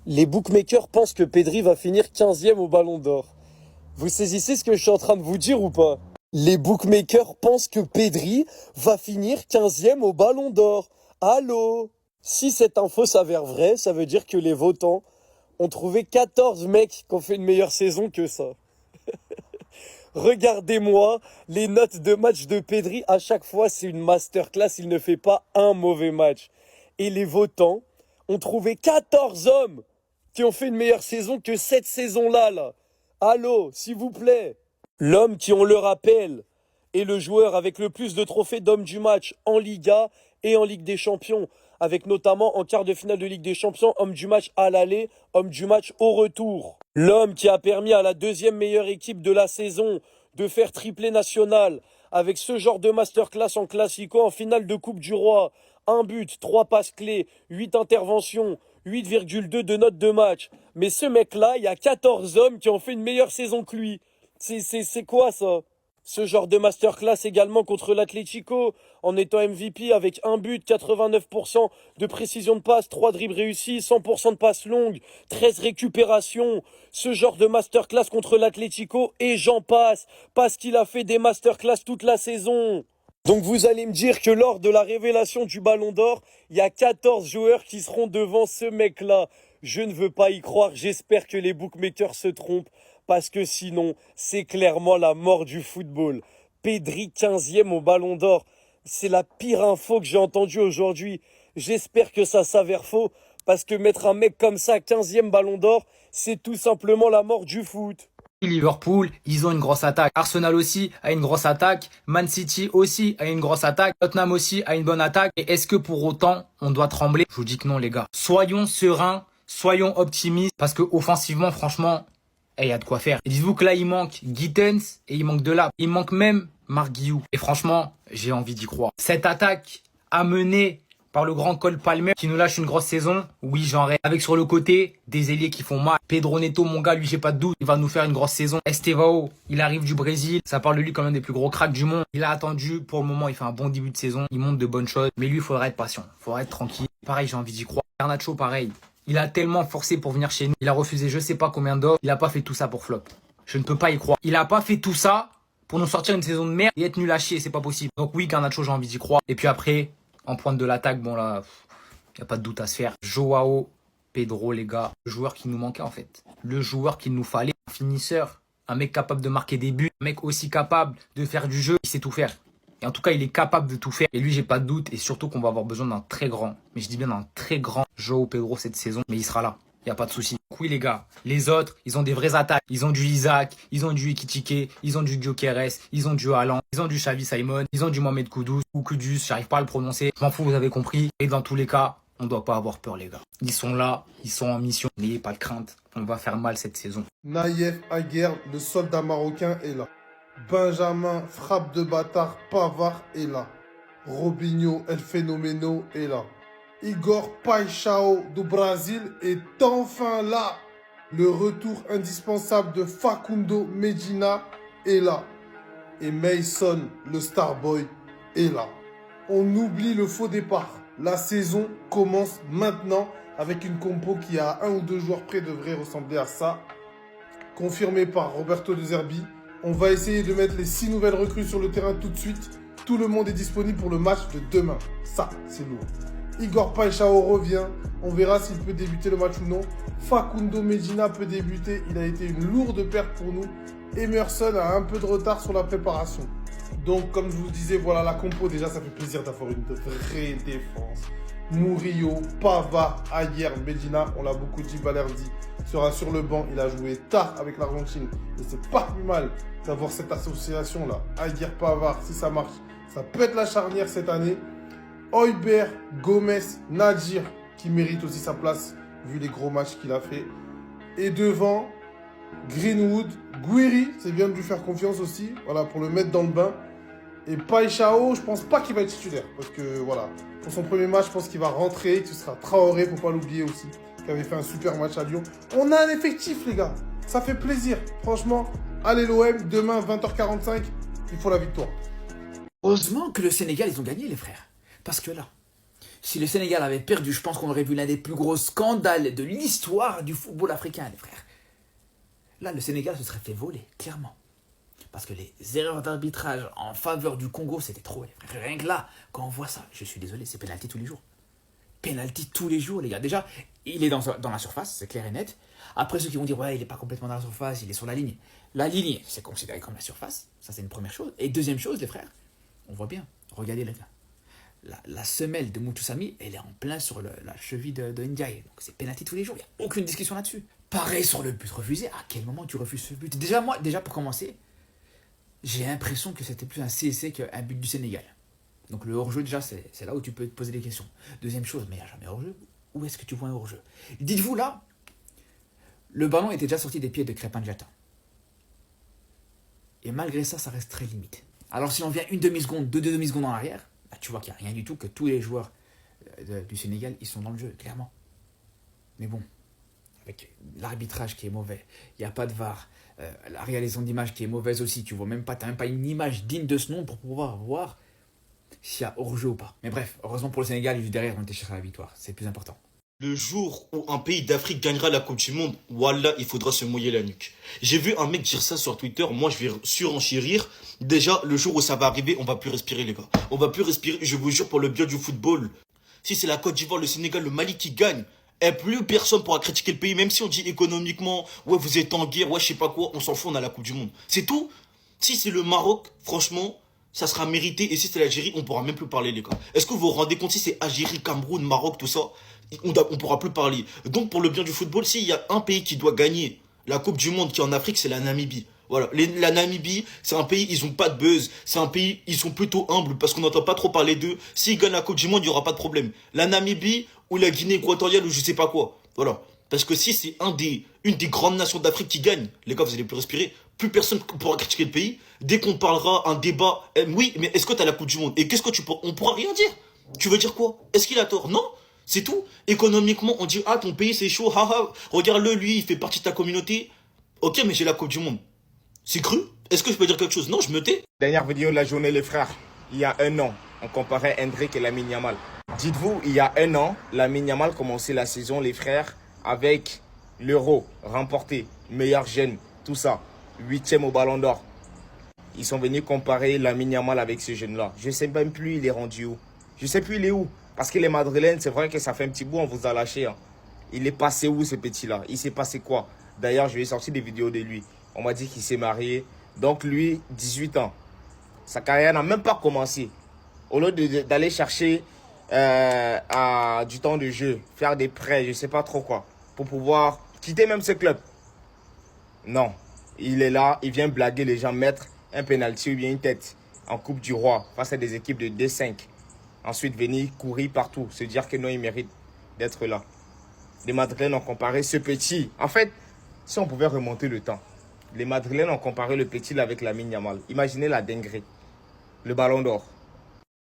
Les bookmakers pensent que Pedri va finir 15e au Ballon d'Or. Vous saisissez ce que je suis en train de vous dire ou pas? Les bookmakers pensent que Pedri va finir 15e au Ballon d'Or. Allô? Si cette info s'avère vraie, ça veut dire que les votants ont trouvé 14 mecs qui ont fait une meilleure saison que ça. Regardez-moi les notes de match de Pedri. À chaque fois, c'est une masterclass. Il ne fait pas un mauvais match. Et les votants ont trouvé 14 hommes qui ont fait une meilleure saison que cette saison-là, là. Allô, s'il vous plaît. L'homme qui, on le rappelle, est le joueur avec le plus de trophées d'homme du match en Liga et en Ligue des Champions, avec notamment en quart de finale de Ligue des Champions, homme du match à l'aller, homme du match au retour. L'homme qui a permis à la deuxième meilleure équipe de la saison de faire triplé national, avec ce genre de masterclass en classico, en finale de Coupe du Roi. Un but, 3 passes clés, 8 interventions, 8,2 de notes de match. Mais ce mec-là, il y a 14 hommes qui ont fait une meilleure saison que lui. C'est quoi ça? Ce genre de masterclass également contre l'Atlético, en étant MVP avec un but, 89% de précision de passe, 3 dribbles réussis, 100% de passes longues, 13 récupérations. Ce genre de masterclass contre l'Atlético, et j'en passe, parce qu'il a fait des masterclass toute la saison. Donc vous allez me dire que lors de la révélation du Ballon d'Or, il y a 14 joueurs qui seront devant ce mec-là. Je ne veux pas y croire, j'espère que les bookmakers se trompent, parce que sinon, c'est clairement la mort du football. Pedri 15e au Ballon d'Or, c'est la pire info que j'ai entendue aujourd'hui. J'espère que ça s'avère faux, parce que mettre un mec comme ça 15e Ballon d'Or, c'est tout simplement la mort du foot. Liverpool, ils ont une grosse attaque. Arsenal aussi a une grosse attaque. Man City aussi a une grosse attaque. Tottenham aussi a une bonne attaque. Et est-ce que pour autant, on doit trembler? Je vous dis que non, les gars. Soyons sereins, soyons optimistes, parce que offensivement, franchement, il y a de quoi faire. Et dites-vous que là, il manque Gittens et il manque Delap. Il manque même Marc Guiou. Et franchement, j'ai envie d'y croire. Cette attaque amenée par le grand Cole Palmer qui nous lâche une grosse saison, oui, j'en rêve. Avec sur le côté des ailiers qui font mal. Pedro Neto, mon gars, lui, j'ai pas de doute, il va nous faire une grosse saison. Estevao, il arrive du Brésil, ça parle de lui comme un des plus gros cracks du monde. Il a attendu, pour le moment, il fait un bon début de saison, il montre de bonnes choses, mais lui, il faudra être patient, il faudra être tranquille. Pareil, j'ai envie d'y croire. Garnacho, pareil. Il a tellement forcé pour venir chez nous, il a refusé je sais pas combien d'offres, il a pas fait tout ça pour flop. Je ne peux pas y croire. Il a pas fait tout ça pour nous sortir une saison de merde et être nul à chier, c'est pas possible. Donc oui, Garnacho, j'ai envie d'y croire. Et puis après, en pointe de l'attaque, bon là, y a pas de doute à se faire. Joao Pedro, les gars, le joueur qui nous manquait en fait. Le joueur qu'il nous fallait, un finisseur, un mec capable de marquer des buts, un mec aussi capable de faire du jeu, il sait tout faire. Et en tout cas, il est capable de tout faire. Et lui, j'ai pas de doute. Et surtout qu'on va avoir besoin d'un très grand, mais je dis bien d'un très grand Joao Pedro cette saison. Mais il sera là. Il n'y a pas de souci. Oui, les gars, les autres, ils ont des vraies attaques. Ils ont du Isaac, ils ont du Ekitike, ils ont du Gyökeres, ils ont du Haaland, ils ont du Xavi Simon, ils ont du Mohamed Kudus, ou Kudus, j'arrive pas à le prononcer. Je m'en fous, vous avez compris. Et dans tous les cas, on doit pas avoir peur, les gars. Ils sont là, ils sont en mission. N'ayez pas de crainte. On va faire mal cette saison. Naïef Aguerd, le soldat marocain, est là. Benjamin, frappe de bâtard, Pavard est là. Robinho, El Fenomeno est là. Igor Paixão do Brésil est enfin là. Le retour indispensable de Facundo Medina est là. Et Mason, le Starboy, est là. On oublie le faux départ. La saison commence maintenant avec une compo qui à 1 ou 2 joueurs près devrait ressembler à ça. Confirmé par Roberto De Zerbi. On va essayer de mettre les 6 nouvelles recrues sur le terrain tout de suite. Tout le monde est disponible pour le match de demain. Ça, c'est lourd. Igor Paixão revient. On verra s'il peut débuter le match ou non. Facundo Medina peut débuter. Il a été une lourde perte pour nous. Emerson a un peu de retard sur la préparation. Donc, comme je vous disais, voilà la compo. Déjà, ça fait plaisir d'avoir une vraie défense. Murillo, Pavard, Aguerd, Medina, on l'a beaucoup dit, Balerdi sera sur le banc. Il a joué tard avec l'Argentine. Et c'est pas plus mal d'avoir cette association-là. Aguerd, Pavard, si ça marche, ça peut être la charnière cette année. Højbjerg, Gomez, Nadir, qui mérite aussi sa place, vu les gros matchs qu'il a fait. Et devant, Greenwood, Guiri, c'est bien de lui faire confiance aussi, voilà, pour le mettre dans le bain. Et Paixão, je pense pas qu'il va être titulaire, parce que voilà, pour son premier match, je pense qu'il va rentrer, que ce sera Traoré, faut pas l'oublier aussi, qui avait fait un super match à Lyon. On a un effectif, les gars, ça fait plaisir, franchement. Allez l'OM, demain 20h45, il faut la victoire. Heureusement que le Sénégal, ils ont gagné, les frères. Parce que là, Si le Sénégal avait perdu, je pense qu'on aurait vu l'un des plus gros scandales de l'histoire du football africain, les frères. Là, le Sénégal se serait fait voler, clairement. Parce que les erreurs d'arbitrage en faveur du Congo, c'était trop, les frères. Rien que là, quand on voit ça, je suis désolé, c'est pénalty tous les jours. Pénalty tous les jours, les gars. Déjà, il est dans la surface, c'est clair et net. Après, ceux qui vont dire, ouais, il n'est pas complètement dans la surface, il est sur la ligne. La ligne, c'est considéré comme la surface. Ça, c'est une première chose. Et deuxième chose, les frères, on voit bien. Regardez, les gars. La semelle de Mutusami, elle est en plein sur la cheville de Ndiaye. Donc, c'est pénalty tous les jours. Il n'y a aucune discussion là-dessus. Pareil sur le but refusé. À quel moment tu refuses ce but? Déjà, pour commencer, j'ai l'impression que c'était plus un CSC qu'un but du Sénégal. Donc le hors-jeu, déjà, c'est là où tu peux te poser des questions. Deuxième chose, mais il n'y a jamais hors-jeu. Où est-ce que tu vois un hors-jeu? Dites-vous là, le ballon était déjà sorti des pieds de Crépin Diatta. Et malgré ça, ça reste très limite. Alors si on vient une demi-seconde, deux demi-secondes en arrière, bah, tu vois qu'il n'y a rien du tout, que tous les joueurs du Sénégal, ils sont dans le jeu, clairement. Mais bon, avec l'arbitrage qui est mauvais, il n'y a pas de VAR, la réalisation d'image qui est mauvaise aussi, tu vois même pas, tu n'as même pas une image digne de ce nom pour pouvoir voir s'il y a hors-jeu ou pas. Mais bref, heureusement pour le Sénégal, juste derrière, on était chercher la victoire. C'est le plus important. Le jour où un pays d'Afrique gagnera la Coupe du Monde, voilà, il faudra se mouiller la nuque. J'ai vu un mec dire ça sur Twitter, moi je vais surenchérir. Déjà, le jour où ça va arriver, on va plus respirer les gars. On va plus respirer, je vous jure, pour le bien du football. Si c'est la Côte d'Ivoire, le Sénégal, le Mali qui gagne, et plus personne pourra critiquer le pays, même si on dit économiquement, ouais vous êtes en guerre, ouais je sais pas quoi, on s'en fout, on a la Coupe du Monde. C'est tout. Si c'est le Maroc, franchement, ça sera mérité. Et si c'est l'Algérie, on pourra même plus parler les gars. Est-ce que vous vous rendez compte si c'est Algérie, Cameroun, Maroc, tout ça, on pourra plus parler. Donc pour le bien du football, s'il y a un pays qui doit gagner la Coupe du Monde qui est en Afrique, c'est la Namibie. Voilà, la Namibie, c'est un pays, ils ont pas de buzz. C'est un pays, ils sont plutôt humbles parce qu'on n'entend pas trop parler d'eux. S'ils gagnent la Coupe du Monde, il n'y aura pas de problème. La Namibie ou la Guinée équatoriale ou je sais pas quoi. Voilà. Parce que si c'est une des grandes nations d'Afrique qui gagne, les gars, vous allez plus respirer. Plus personne pourra critiquer le pays. Dès qu'on parlera un débat, oui, mais est-ce que tu as la Coupe du Monde? Et qu'est-ce que on pourra rien dire. Tu veux dire quoi? Est-ce qu'il a tort? Non. C'est tout. Économiquement, on dit, ah, ton pays, c'est chaud, haha, regarde-le, lui, il fait partie de ta communauté. Ok, mais j'ai la Coupe du Monde. C'est cru? Est-ce que je peux dire quelque chose? Non, je me tais. Dernière vidéo de la journée, les frères. Il y a un an, on comparait Hendrick et Lamine Yamal. Dites-vous, il y a un an, Lamine Yamal commençait la saison, les frères, avec l'Euro remporté, meilleur jeune, tout ça. 8e au Ballon d'Or. Ils sont venus comparer Lamine Yamal avec ce jeune-là. Je ne sais même plus il est rendu où. Je ne sais plus il est où. Parce que les Madrilènes, c'est vrai que ça fait un petit bout, on vous a lâché. Hein. Il est passé où ce petit-là? Il s'est passé quoi? D'ailleurs, je lui ai sorti des vidéos de lui. On m'a dit qu'il s'est marié. Donc lui, 18 ans. Sa carrière n'a même pas commencé. Au lieu d'aller chercher du temps de jeu, faire des prêts, je ne sais pas trop quoi, pour pouvoir quitter même ce club. Non. Il est là, il vient blaguer les gens, mettre un penalty ou bien une tête en Coupe du Roi face à des équipes de D5. Ensuite, venir courir partout, se dire que non, il mérite d'être là. Les Madrilènes ont comparé ce petit. En fait, si on pouvait remonter le temps, les Madrilènes ont comparé le petit là avec Lamine Yamal. Imaginez la dinguerie. Le Ballon d'Or.